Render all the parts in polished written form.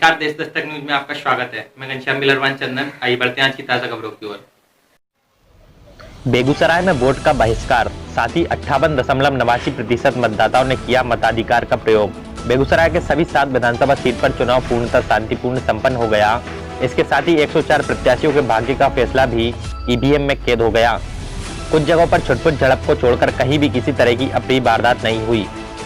नमस्कार, देश दस्तक न्यूज में आपका स्वागत है। मैं घनश्याम बिलरवान चंदन। आइए बढ़ते हैं आज की ताजा खबरों की ओर। बेगूसराय में वोट का बहिष्कार, साथ ही 58.89% मतदाताओं ने किया मताधिकार का प्रयोग। बेगूसराय के सभी 7 विधानसभा सीट पर चुनाव पूर्णतः शांतिपूर्ण संपन्न हो गया। इसके साथ ही 104 प्रत्याशियों के भाग्य का फैसला भी ईवीएम में कैद हो गया। कुछ जगहों पर छुटपुट झड़प को छोड़कर कहीं भी किसी तरह की अप्रिय वारदात नहीं हुई।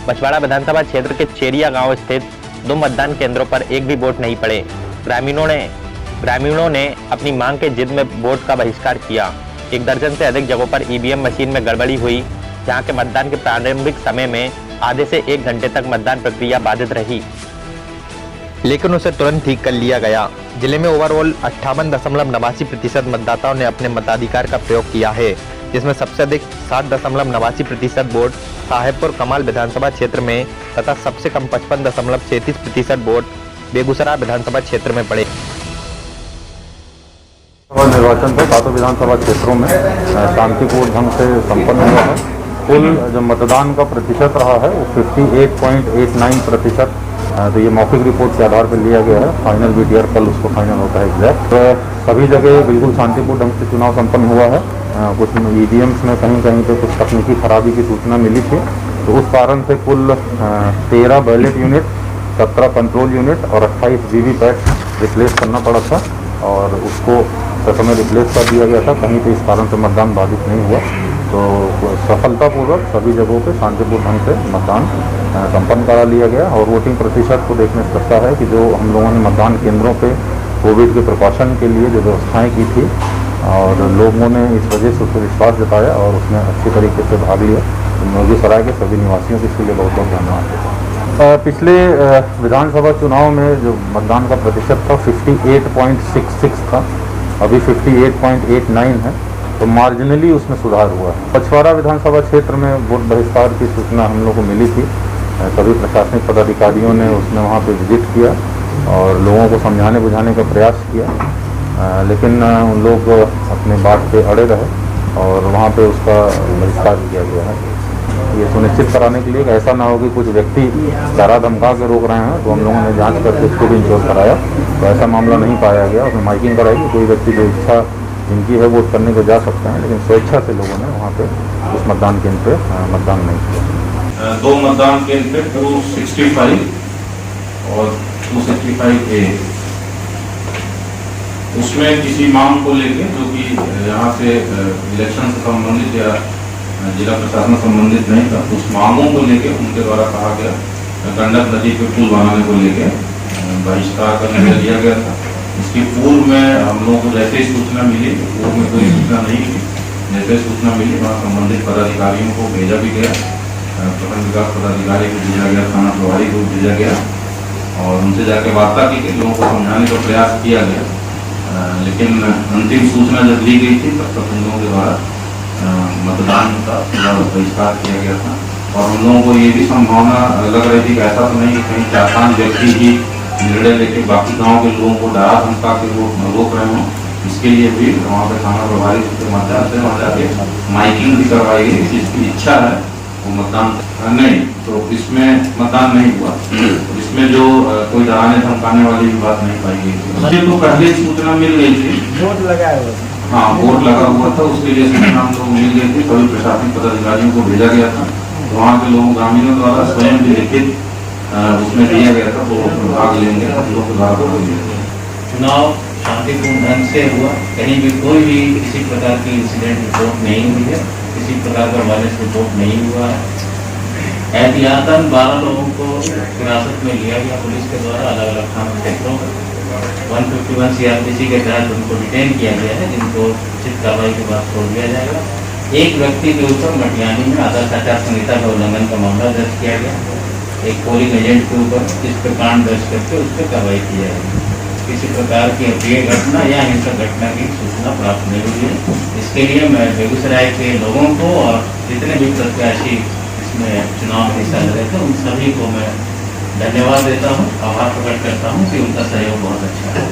बछवाड़ा विधानसभा क्षेत्र के चेरिया गांव स्थित 2 मतदान केंद्रों पर एक भी वोट नहीं पड़े। ग्रामीणों ने अपनी मांग के जिद में वोट का बहिष्कार किया। 1 दर्जन से अधिक जगहों पर ईवीएम मशीन में गड़बड़ी हुई, जहां के मतदान के प्रारंभिक समय में आधे से 1 घंटे तक मतदान प्रक्रिया बाधित रही, लेकिन उसे तुरंत ठीक कर लिया गया। जिले में ओवरऑल 58.89% मतदाताओं ने अपने मताधिकार का प्रयोग किया है, जिसमें सबसे अधिक 7.89% वोट साहेबपुर कमाल विधानसभा क्षेत्र में तथा सबसे कम 55.33% वोट बेगूसराय विधानसभा क्षेत्र में पड़े। निर्वाचन को 7 विधानसभा क्षेत्रों में शांतिपूर्ण ढंग से संपन्न हुआ है। कुल जो मतदान का प्रतिशत रहा है वो 58.89%। तो ये मौखिक रिपोर्ट के आधार पर लिया गया है। फाइनल वीटीआर कल उसको फाइनल होता है एग्जैक्ट। तो सभी जगह बिल्कुल शांतिपूर्ण ढंग से चुनाव संपन्न हुआ है। कुछ ईवीएम्स में कहीं कहीं पे कुछ तकनीकी खराबी की सूचना मिली थी, तो उस कारण से कुल 13 बैलेट यूनिट, 17 कंट्रोल यूनिट और 28 वीवीपैट रिप्लेस करना पड़ा था, और उसको समय रिप्लेस कर दिया गया था। कहीं पे इस कारण से मतदान बाधित नहीं हुआ। तो सफलतापूर्वक सभी जगहों पे शांतिपूर्ण ढंग से मतदान संपन्न करा लिया गया। और वोटिंग प्रतिशत को देखने से लगता है कि जो हम लोगों ने मतदान केंद्रों पे कोविड के प्रिकॉशन के लिए जो व्यवस्थाएं की थी, और लोगों ने इस वजह से उस पर विश्वास जताया और उसमें अच्छी तरीके से भाग लिया। तो बेगूसराय के सभी निवासियों को इसके लिए बहुत बहुत धन्यवाद। पिछले विधानसभा चुनाव में जो मतदान का प्रतिशत था 58.66 था, अभी 58.89 है, तो मार्जिनली उसमें सुधार हुआ है। बछवाड़ा विधानसभा क्षेत्र में वोट बहिष्कार की सूचना हम लोग को मिली थी। सभी प्रशासनिक पदाधिकारियों ने उसमें वहाँ पे विजिट किया और लोगों को समझाने बुझाने का प्रयास किया, लेकिन उन लोग अपने बात पे अड़े रहे और वहाँ पे उसका बहिष्कार किया गया है। ये सुनिश्चित कराने के लिए कि ऐसा ना हो कि कुछ व्यक्ति डरा धमका के रोक रहे हैं, तो हम लोगों ने जांच करके उसको भी इंश्योर कराया, तो ऐसा मामला नहीं पाया गया। उसमें माइकिंग कराई, कोई व्यक्ति जो इच्छा जिनकी है वोट करने को जा सकते हैं, लेकिन स्वेच्छा से लोगों ने वहाँ पे उस मतदान केंद्र पे मतदान नहीं किया। 2 मतदान केंद्र पे 265 और 265A, उसमें किसी मांग को लेके जो कि यहाँ से इलेक्शन से संबंधित या जिला प्रशासन संबंधित नहीं था, उस मांगों को लेके उनके द्वारा कहा गया गंडक नदी पे पुल बनाने को लेके बहिष्कार का निर्णय लिया गया था। इसकी पूर्व में हम लोगों को जैसे ही सूचना मिली, पूर्व में कोई सूचना नहीं थी, जैसे सूचना मिली वहाँ संबंधित पदाधिकारियों को भेजा भी गया। प्रखंड विकास पदाधिकारी को भेजा गया, थाना प्रभारी को भेजा गया और उनसे जाकर वार्ता की गई, लोगों को समझाने का प्रयास किया गया। लेकिन अंतिम सूचना जब ली गई थी तब तक उन लोगों के द्वारा मतदान का बहिष्कार किया गया था। और उन लोगों को ये भी संभावना लग रही थी कि ऐसा तो नहीं कि कहीं 4-5 व्यक्ति ही निर्णय लेके बाकी गांव के लोगों को डरा धमका के वो रोक रहे हों। इसके लिए भी वहाँ पे थाना प्रभारी के माध्यम से वहाँ जाके माइकिंग भी करवाई गई। जिसकी इच्छा है वो मतदान नहीं, तो इसमें मतदान नहीं हुआ। इसमें जो कोई डराने धमकाने वाली भी बात नहीं पाई गई। मुझे तो पहले सूचना मिल गई थी, वोट लगाया हुआ था। हाँ, वोट लगा हुआ था, उसके लिए सूचना हम लोग मिल गई थी। सभी प्रशासनिक पदाधिकारियों को भेजा गया था, तो वहाँ के लोगों ग्रामीणों द्वारा स्वयं भी लिखित उसमें दिया गया था, तो भाग लेंगे हम लोग चुनाव शांतिपूर्ण ढंग से हुआ। कहीं भी कोई भी किसी प्रकार की इंसिडेंट रिपोर्ट नहीं हुई है, किसी प्रकार का वायलेंस रिपोर्ट नहीं हुआ है। एहतियातन 12 लोगों को हिरासत में लिया गया पुलिस के द्वारा अलग अलग थाना क्षेत्रों में। 151 CRPC के तहत उनको डिटेन किया गया है, जिनको उचित कार्रवाई के बाद छोड़ दिया जाएगा। एक व्यक्ति के ऊपर मटियानी में आदर्श आचार संहिता का उल्लंघन का मामला दर्ज किया गया। एक पोलिंग एजेंट के ऊपर इस पर कांड दर्ज करके उस पर कार्रवाई की जाएगी। किसी प्रकार की अप्रिय घटना या हिंसक घटना की सूचना प्राप्त नहीं हुई है। इसके लिए मैं बेगूसराय के लोगों को और जितने भी प्रत्याशी इसमें चुनाव में हिस्सा ले रहे थे उन सभी को मैं धन्यवाद देता हूँ, आभार प्रकट करता हूँ कि उनका सहयोग बहुत अच्छा है।